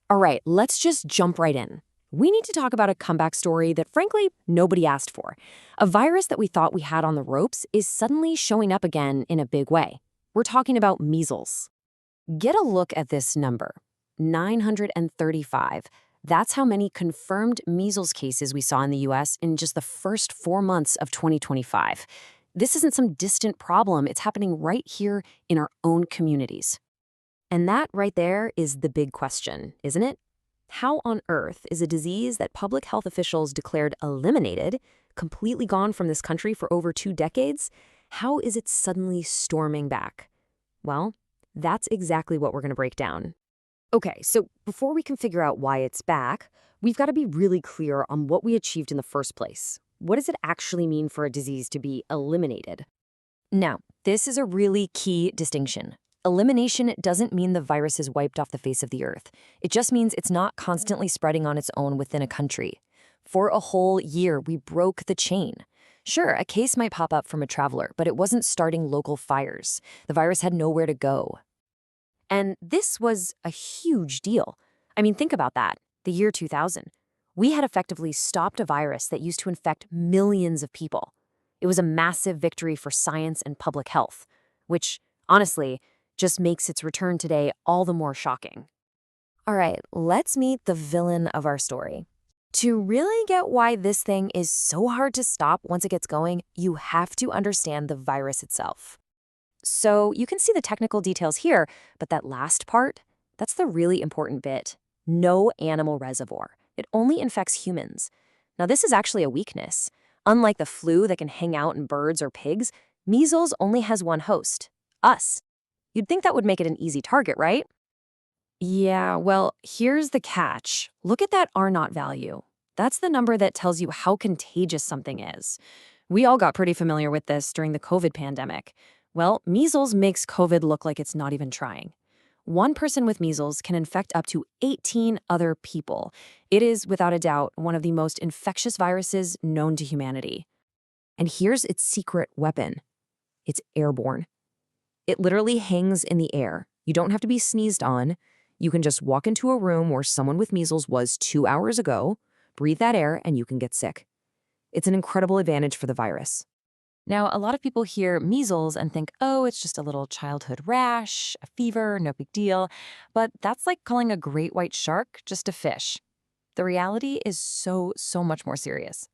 All right, let's just jump right in. We need to talk about a comeback story that, frankly, nobody asked for. A virus that we thought we had on the ropes is suddenly showing up again in a big way. We're talking about measles. Get a look at this number, 935. That's how many confirmed measles cases we saw in the US in just the first 4 months of 2025. This isn't some distant problem, it's happening right here in our own communities. And that right there is the big question, isn't it? How on earth is a disease that public health officials declared eliminated, completely gone from this country for over 2 decades, how is it suddenly storming back? Well, that's exactly what we're going to break down. Okay, so before we can figure out why it's back, we've got to be really clear on what we achieved in the first place. What does it actually mean for a disease to be eliminated? Now, this is a really key distinction. Elimination doesn't mean the virus is wiped off the face of the earth. It just means it's not constantly spreading on its own within a country. For a whole year, we broke the chain. Sure, a case might pop up from a traveler, but it wasn't starting local fires. The virus had nowhere to go. And this was a huge deal. I mean, think about that. The year 2000. We had effectively stopped a virus that used to infect millions of people. It was a massive victory for science and public health, which, honestly, just makes its return today all the more shocking. All right, let's meet the villain of our story. To really get why this thing is so hard to stop once it gets going, you have to understand the virus itself. So you can see the technical details here, but that last part, that's the really important bit. No animal reservoir. It only infects humans. Now, this is actually a weakness. Unlike the flu that can hang out in birds or pigs, measles only has one host, us. You'd think that would make it an easy target, right? Yeah, well, here's the catch. Look at that R0 value. That's the number that tells you how contagious something is. We all got pretty familiar with this during the COVID pandemic. Well, measles makes COVID look like it's not even trying. One person with measles can infect up to 18 other people. It is, without a doubt, one of the most infectious viruses known to humanity. And here's its secret weapon. It's airborne. It literally hangs in the air. You don't have to be sneezed on. You can just walk into a room where someone with measles was 2 hours ago, breathe that air, and you can get sick. It's an incredible advantage for the virus. Now, a lot of people hear measles and think, oh, it's just a little childhood rash, a fever, no big deal. But that's like calling a great white shark just a fish. The reality is so much more serious.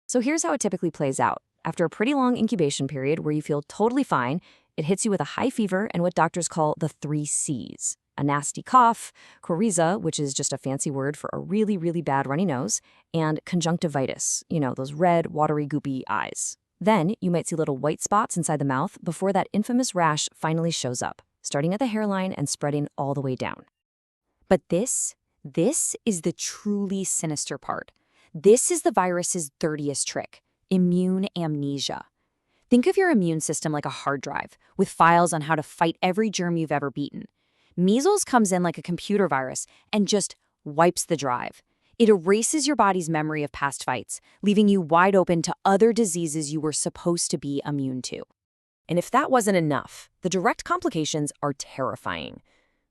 So here's how it typically plays out. After a pretty long incubation period where you feel totally fine, it hits you with a high fever and what doctors call the 3 C's. A nasty cough, coryza, which is just a fancy word for a really bad runny nose, and conjunctivitis, those red, watery, goopy eyes. Then you might see little white spots inside the mouth before that infamous rash finally shows up, starting at the hairline and spreading all the way down. But this is the truly sinister part. This is the virus's dirtiest trick, immune amnesia. Think of your immune system like a hard drive, with files on how to fight every germ you've ever beaten. Measles comes in like a computer virus and just wipes the drive. It erases your body's memory of past fights, leaving you wide open to other diseases you were supposed to be immune to. And if that wasn't enough, the direct complications are terrifying.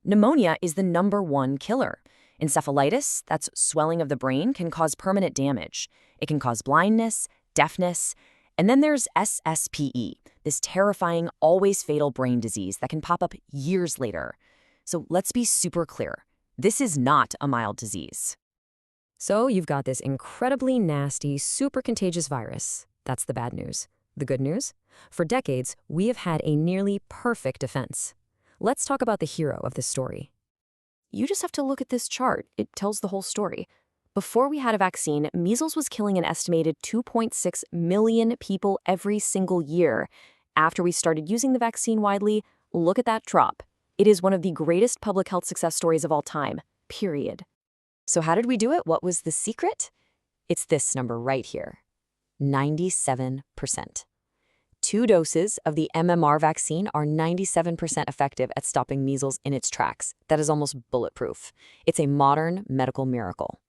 Pneumonia is the #1 killer. Encephalitis, that's swelling of the brain, can cause permanent damage. It can cause blindness, deafness, and then there's SSPE, this terrifying, always fatal brain disease that can pop up years later. So let's be super clear. This is not a mild disease. So you've got this incredibly nasty, super contagious virus. That's the bad news. The good news? For decades, we have had a nearly perfect defense. Let's talk about the hero of this story. You just have to look at this chart. It tells the whole story. Before we had a vaccine, measles was killing an estimated 2.6 million people every single year. After we started using the vaccine widely, look at that drop. It is one of the greatest public health success stories of all time, period. So how did we do it? What was the secret? It's this number right here, 97%. 2 doses of the MMR vaccine are 97% effective at stopping measles in its tracks. That is almost bulletproof. It's a modern medical miracle.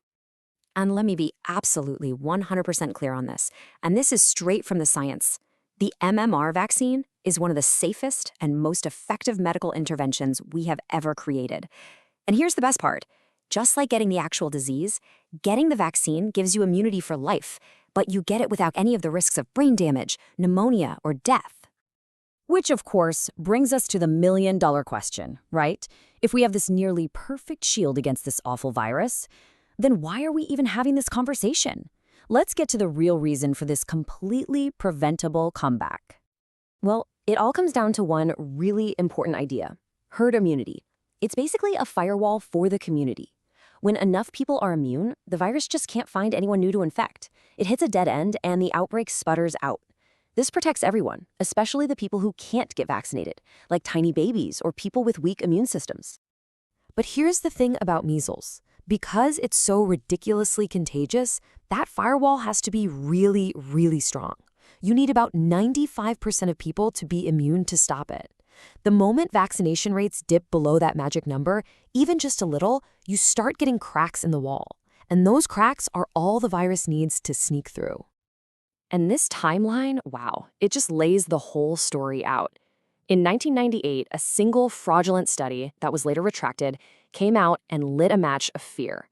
And let me be absolutely 100% clear on this, and this is straight from the science. The MMR vaccine is one of the safest and most effective medical interventions we have ever created. And here's the best part. Just like getting the actual disease, getting the vaccine gives you immunity for life, but you get it without any of the risks of brain damage, pneumonia, or death. Which, of course, brings us to the million-dollar question, right? If we have this nearly perfect shield against this awful virus, then why are we even having this conversation? Let's get to the real reason for this completely preventable comeback. Well, it all comes down to one really important idea: herd immunity. It's basically a firewall for the community. When enough people are immune, the virus just can't find anyone new to infect. It hits a dead end and the outbreak sputters out. This protects everyone, especially the people who can't get vaccinated, like tiny babies or people with weak immune systems. But here's the thing about measles. Because it's so ridiculously contagious, that firewall has to be really, really strong. You need about 95% of people to be immune to stop it. The moment vaccination rates dip below that magic number, even just a little, you start getting cracks in the wall. And those cracks are all the virus needs to sneak through. And this timeline, wow, it just lays the whole story out. In 1998, a single fraudulent study that was later retracted came out and lit a match of fear.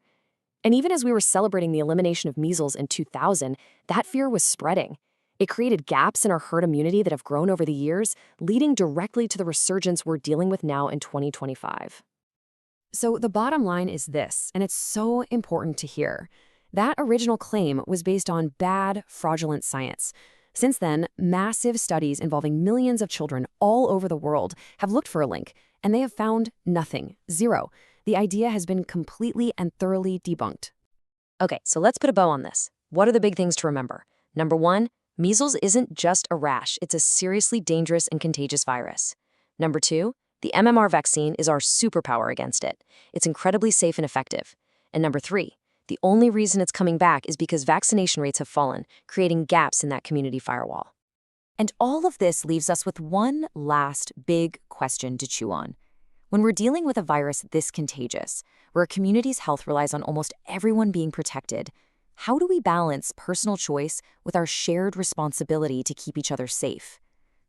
And even as we were celebrating the elimination of measles in 2000, that fear was spreading. It created gaps in our herd immunity that have grown over the years, leading directly to the resurgence we're dealing with now in 2025. So the bottom line is this, and it's so important to hear. That original claim was based on bad, fraudulent science. Since then, massive studies involving millions of children all over the world have looked for a link, and they have found nothing, zero. The idea has been completely and thoroughly debunked. Okay, so let's put a bow on this. What are the big things to remember? Number one, measles isn't just a rash, it's a seriously dangerous and contagious virus. Number two, the MMR vaccine is our superpower against it. It's incredibly safe and effective. And number three, the only reason it's coming back is because vaccination rates have fallen, creating gaps in that community firewall. And all of this leaves us with one last big question to chew on. When we're dealing with a virus this contagious, where a community's health relies on almost everyone being protected, how do we balance personal choice with our shared responsibility to keep each other safe?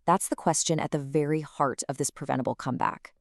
That's the question at the very heart of this preventable comeback.